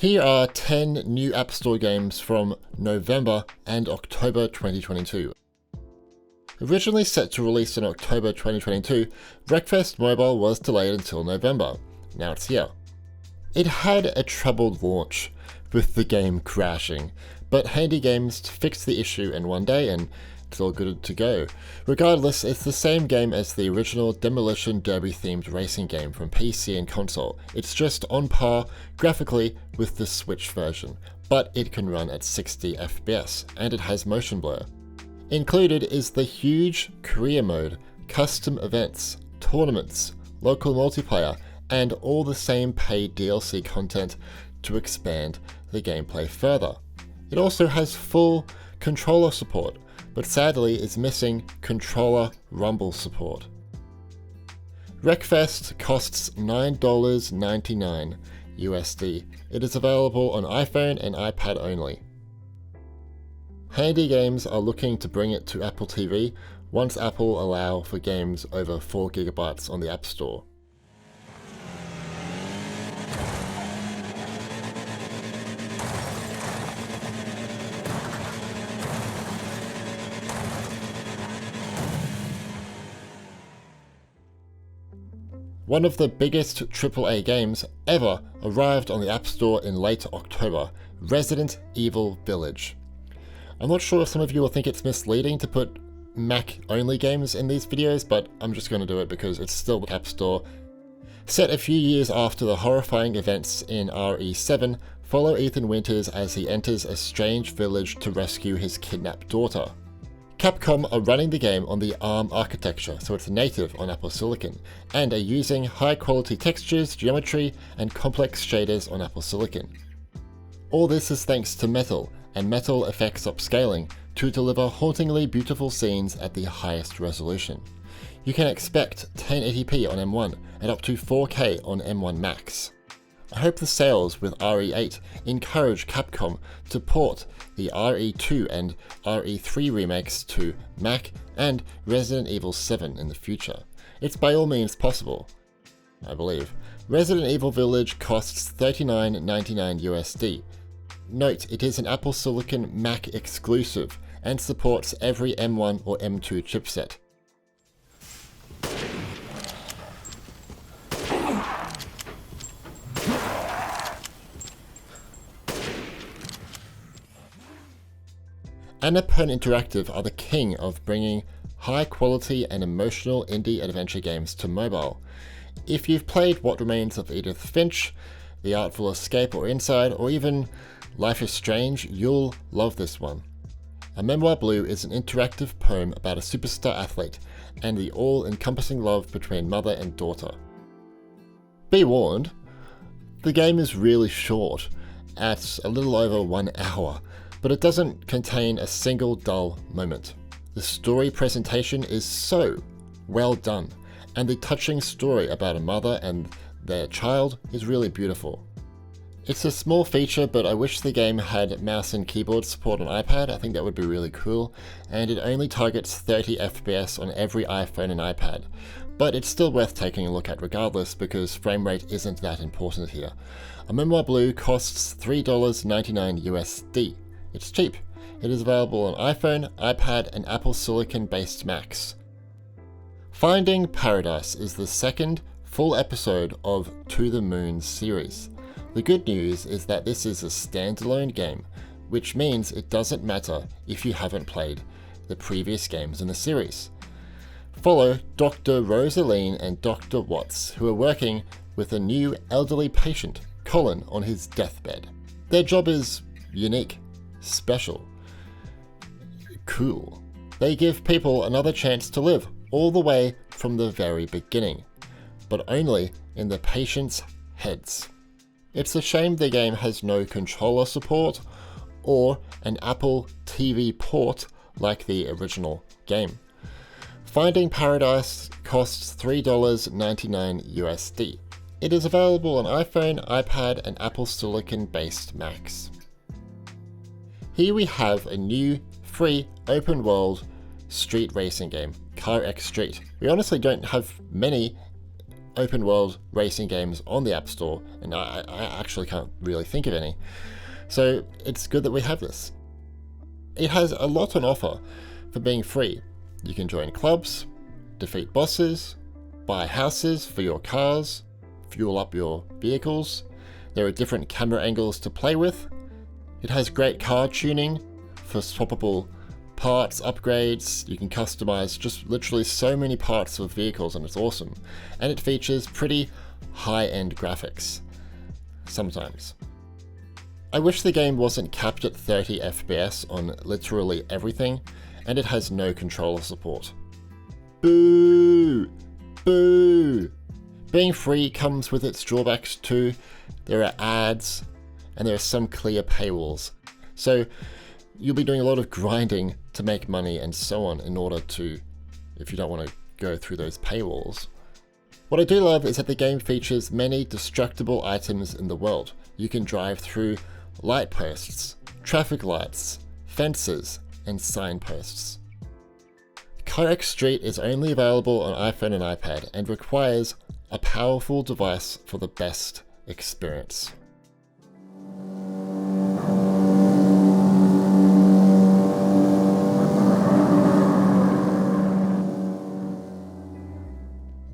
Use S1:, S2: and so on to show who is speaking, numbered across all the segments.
S1: Here are 10 new App Store games from November and October 2022. Originally set to release in October 2022, Wreckfest Mobile was delayed until November. Now it's here. It had a troubled launch, with the game crashing, but Handy Games fixed the issue in one day and it's all good to go. Regardless, it's the same game as the original Demolition Derby themed racing game from PC and console. It's just on par graphically with the Switch version, but it can run at 60 FPS and it has motion blur. Included is the huge career mode, custom events, tournaments, local multiplayer, and all the same paid DLC content to expand the gameplay further. It also has full controller support, but sadly is missing controller rumble support. Wreckfest costs $9.99 USD. It is available on iPhone and iPad only. Handy Games are looking to bring it to Apple TV once Apple allow for games over 4 GB on the App Store. One of the biggest AAA games ever arrived on the App Store in late October, Resident Evil Village. I'm not sure if some of you will think it's misleading to put Mac-only games in these videos, but I'm just going to do it because it's still the App Store. Set a few years after the horrifying events in RE7, follow Ethan Winters as he enters a strange village to rescue his kidnapped daughter. Capcom are running the game on the ARM architecture, so it's native on Apple Silicon, and are using high-quality textures, geometry, and complex shaders on Apple Silicon. All this is thanks to Metal, and Metal effects upscaling to deliver hauntingly beautiful scenes at the highest resolution. You can expect 1080p on M1 and up to 4K on M1 Max. I hope the sales with RE8 encourage Capcom to port the RE2 and RE3 remakes to Mac and Resident Evil 7 in the future. It's by all means possible, I believe. Resident Evil Village costs $39.99 USD. Note, it is an Apple Silicon Mac exclusive and supports every M1 or M2 chipset. Annapurna Interactive are the king of bringing high quality and emotional indie adventure games to mobile. If you've played What Remains of Edith Finch, The Artful Escape or Inside, or even Life is Strange, you'll love this one. A Memoir Blue is an interactive poem about a superstar athlete and the all-encompassing love between mother and daughter. Be warned, the game is really short, at a little over 1 hour, but it doesn't contain a single dull moment. The story presentation is so well done, and the touching story about a mother and their child is really beautiful. It's a small feature, but I wish the game had mouse and keyboard support on iPad. I think that would be really cool, and it only targets 30 FPS on every iPhone and iPad. But it's still worth taking a look at regardless, because frame rate isn't that important here. A Memoir Blue costs $3.99 USD. It's cheap. It is available on iPhone, iPad, and Apple Silicon-based Macs. Finding Paradise is the second full episode of To the Moon series. The good news is that this is a standalone game, which means it doesn't matter if you haven't played the previous games in the series. Follow Dr. Rosaline and Dr. Watts, who are working with a new elderly patient, Colin, on his deathbed. Their job is unique, special, cool. They give people another chance to live, all the way from the very beginning, but only in the patient's heads. It's a shame the game has no controller support or an Apple TV port like the original game. Finding Paradise costs $3.99 USD. It is available on iPhone, iPad, and Apple Silicon-based Macs. Here we have a new, free, open-world street racing game, CarX Street. We honestly don't have many open world racing games on the App Store, and I actually can't really think of any. So it's good that we have this. It has a lot on offer for being free. You can join clubs, defeat bosses, buy houses for your cars, fuel up your vehicles. There are different camera angles to play with. It has great car tuning for swappable parts, upgrades. You can customize just literally so many parts of vehicles, and it's awesome. And it features pretty high-end graphics. Sometimes. I wish the game wasn't capped at 30 FPS on literally everything, and it has no controller support. Boo! Boo! Being free comes with its drawbacks too. There are ads, and there are some clear paywalls. So you'll be doing a lot of grinding to make money and so on in order to, if you don't want to go through those paywalls. What I do love is that the game features many destructible items in the world. You can drive through light posts, traffic lights, fences, and signposts. CarX Street is only available on iPhone and iPad and requires a powerful device for the best experience.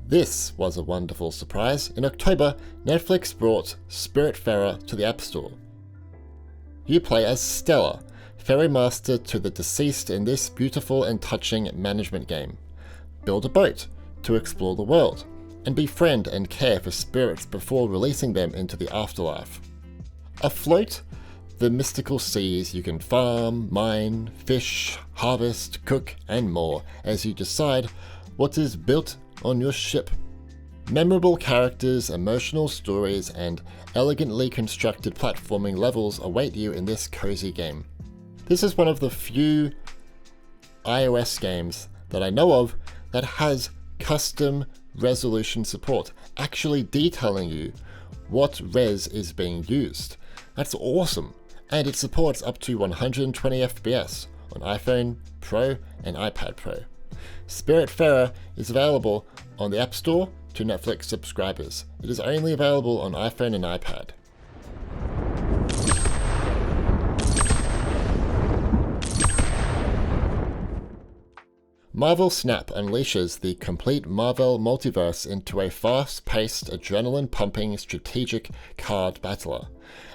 S1: This was a wonderful surprise. In October, Netflix brought Spiritfarer to the App Store. You play as Stella, ferrymaster to the deceased in this beautiful and touching management game. Build a boat to explore the world, and befriend and care for spirits before releasing them into the afterlife. Afloat the mystical seas, you can farm, mine, fish, harvest, cook, and more as you decide what is built on your ship. Memorable characters, emotional stories, and elegantly constructed platforming levels await you in this cozy game. This is one of the few iOS games that I know of that has custom resolution support, actually detailing you what res is being used. That's awesome, and it supports up to 120 FPS on iPhone Pro and iPad Pro. Spiritfarer is available on the App Store to Netflix subscribers. It is only available on iPhone and iPad. Marvel Snap unleashes the complete Marvel multiverse into a fast-paced, adrenaline-pumping strategic card battler.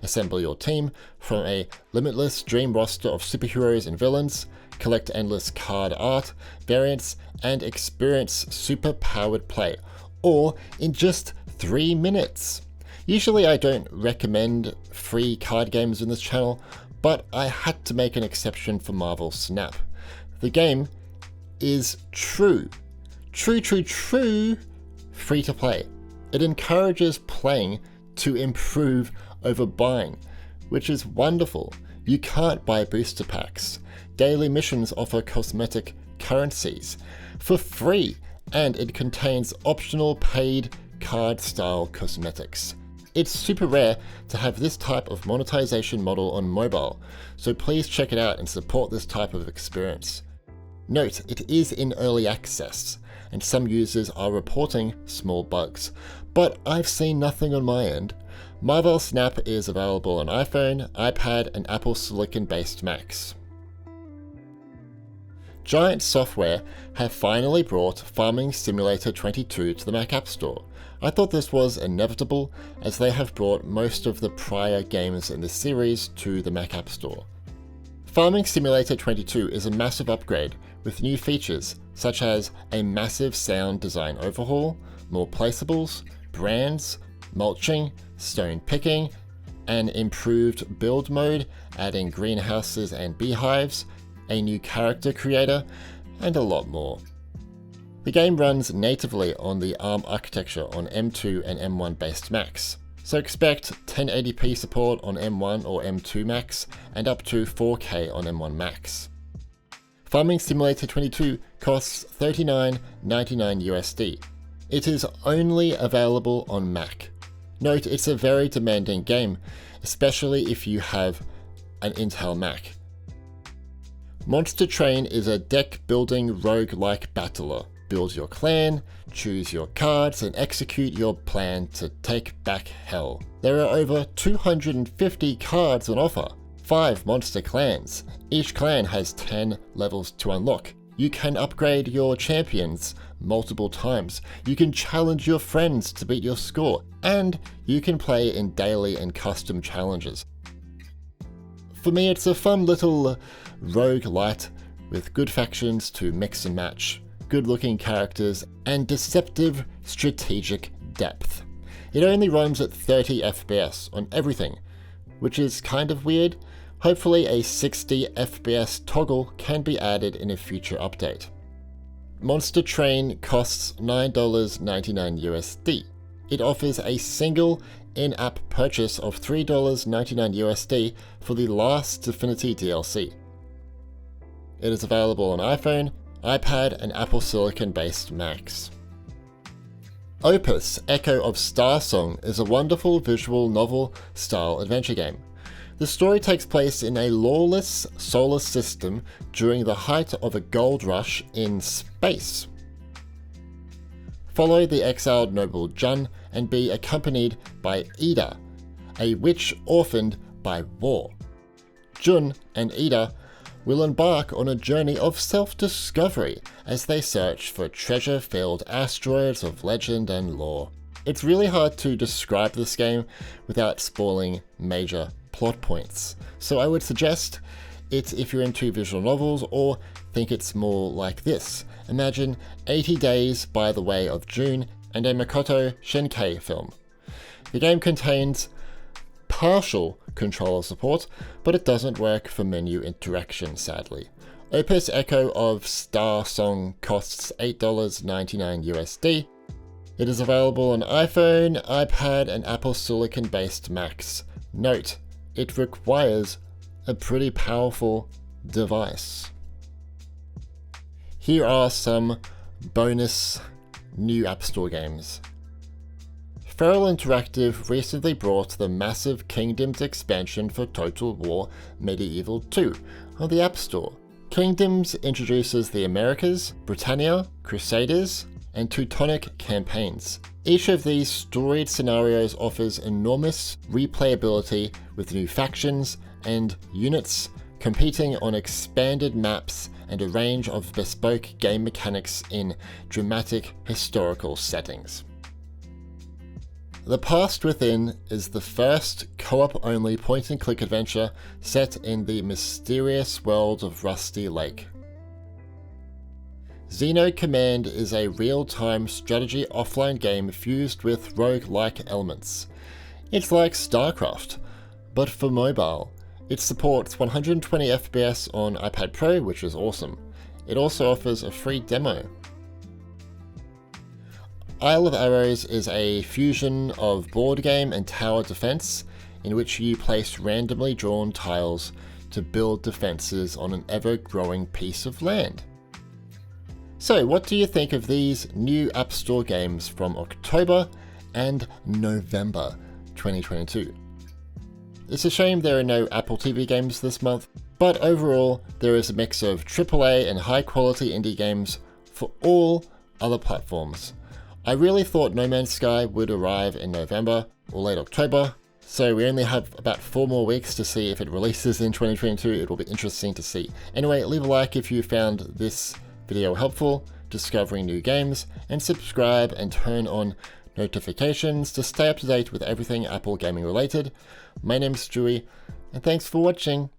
S1: Assemble your team from a limitless dream roster of superheroes and villains, collect endless card art, variants, and experience super-powered play, all in just 3 minutes. Usually I don't recommend free card games in this channel, but I had to make an exception for Marvel Snap. The game is true free to play. It encourages playing to improve over buying, which is wonderful. You can't buy booster packs. Daily missions offer cosmetic currencies for free, and it contains optional paid card-style cosmetics. It's super rare to have this type of monetization model on mobile, so please check it out and support this type of experience. Note, it is in early access, and some users are reporting small bugs, but I've seen nothing on my end. Marvel Snap is available on iPhone, iPad, and Apple Silicon-based Macs. Giant Software have finally brought Farming Simulator 22 to the Mac App Store. I thought this was inevitable, as they have brought most of the prior games in the series to the Mac App Store. Farming Simulator 22 is a massive upgrade with new features such as a massive sound design overhaul, more placeables, brands, mulching, stone picking, an improved build mode adding greenhouses and beehives, a new character creator, and a lot more. The game runs natively on the ARM architecture on M2 and M1 based Macs, so expect 1080p support on M1 or M2 Macs and up to 4K on M1 Macs. Farming Simulator 22 costs $39.99 USD. It is only available on Mac. Note, it's a very demanding game, especially if you have an Intel Mac. Monster Train is a deck-building roguelike battler. build your clan, choose your cards, and execute your plan to take back hell. There are over 250 cards on offer, 5 monster clans. Each clan has 10 levels to unlock. You can upgrade your champions multiple times. You can challenge your friends to beat your score, and you can play in daily and custom challenges. For me, it's a fun little roguelite with good factions to mix and match, good looking characters, and deceptive strategic depth. It only runs at 30 FPS on everything, which is kind of weird. Hopefully a 60 FPS toggle can be added in a future update. Monster Train costs $9.99 USD. It offers a single in-app purchase of $3.99 USD for the last Divinity DLC. It is available on iPhone, iPad, and Apple Silicon-based Macs. OPUS: Echo of Starsong is a wonderful visual novel-style adventure game. The story takes place in a lawless solar system during the height of a gold rush in space. Follow the exiled noble Jun and be accompanied by Ida, a witch orphaned by war. Jun and Ida will embark on a journey of self-discovery as they search for treasure-filled asteroids of legend and lore. It's really hard to describe this game without spoiling major plot points, so I would suggest it if you're into visual novels or think it's more like this. Imagine 80 Days by the Way of June and a Makoto Shinkai film. The game contains partial controller support, but it doesn't work for menu interaction, sadly. OPUS: Echo of Starsong costs $8.99 USD. It is available on iPhone, iPad, and Apple Silicon-based Macs. Note, it requires a pretty powerful device. Here are some bonus new App Store games. Feral Interactive recently brought the massive Kingdoms expansion for Total War Medieval 2 on the App Store. Kingdoms introduces the Americas, Britannia, Crusaders, and Teutonic campaigns. Each of these storied scenarios offers enormous replayability with new factions and units competing on expanded maps and a range of bespoke game mechanics in dramatic historical settings. The Past Within is the first co-op only point-and-click adventure set in the mysterious world of Rusty Lake. Xeno Command is a real-time strategy offline game fused with roguelike elements. It's like StarCraft, but for mobile. It supports 120 FPS on iPad Pro, which is awesome. It also offers a free demo. Isle of Arrows is a fusion of board game and tower defense, in which you place randomly drawn tiles to build defenses on an ever-growing piece of land. So, what do you think of these new App Store games from October and November 2022? It's a shame there are no Apple TV games this month, but overall there is a mix of AAA and high-quality indie games for all other platforms. I really thought No Man's Sky would arrive in November or late October, so we only have about 4 more weeks to see if it releases in 2022. It will be interesting to see. Anyway, leave a like if you found this video helpful, discovering new games, and subscribe and turn on notifications to stay up to date with everything Apple gaming related. My name's Stewie, and thanks for watching.